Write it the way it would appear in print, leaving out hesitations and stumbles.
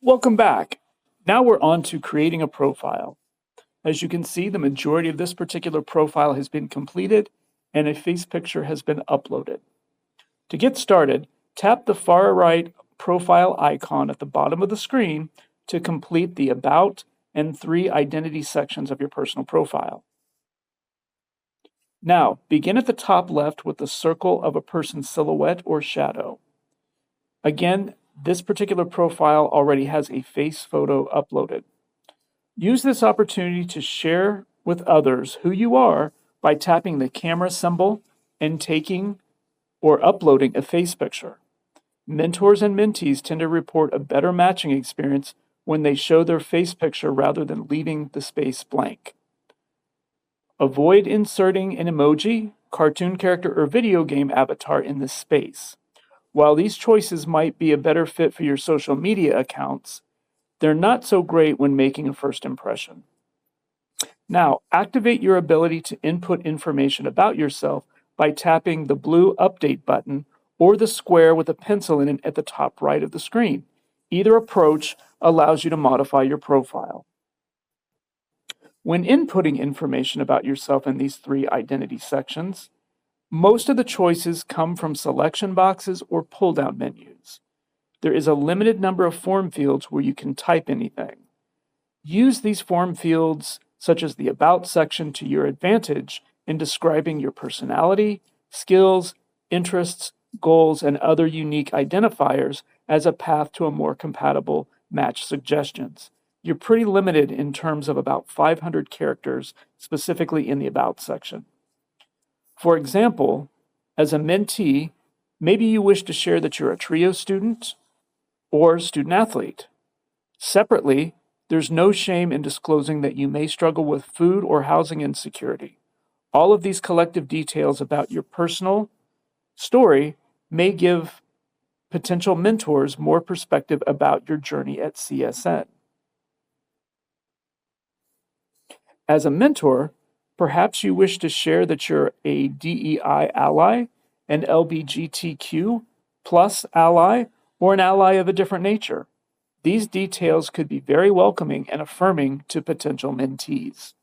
Welcome back. Now we're on to creating a profile. As you can see, the majority of this particular profile has been completed and a face picture has been uploaded. To get started, tap the far right profile icon at the bottom of the screen to complete the About and 3 identity sections of your personal profile. Now, begin at the top left with the circle of a person's silhouette or shadow. Again, this particular profile already has a face photo uploaded. Use this opportunity to share with others who you are by tapping the camera symbol and taking or uploading a face picture. Mentors and mentees tend to report a better matching experience when they show their face picture rather than leaving the space blank. Avoid inserting an emoji, cartoon character, or video game avatar in this space. While these choices might be a better fit for your social media accounts, they're not so great when making a first impression. Now, activate your ability to input information about yourself by tapping the blue Update button or the square with a pencil in it at the top right of the screen. Either approach allows you to modify your profile. When inputting information about yourself in these 3 identity sections, most of the choices come from selection boxes or pull-down menus. There is a limited number of form fields where you can type anything. Use these form fields, such as the About section, to your advantage in describing your personality, skills, interests, goals, and other unique identifiers as a path to a more compatible match suggestions. You're pretty limited in terms of about 500 characters, specifically in the About section. For example, as a mentee, maybe you wish to share that you're a TRIO student or student athlete. Separately, there's no shame in disclosing that you may struggle with food or housing insecurity. All of these collective details about your personal story may give potential mentors more perspective about your journey at CSN. As a mentor, perhaps you wish to share that you're a DEI ally, an LGBTQ plus ally, or an ally of a different nature. These details could be very welcoming and affirming to potential mentees.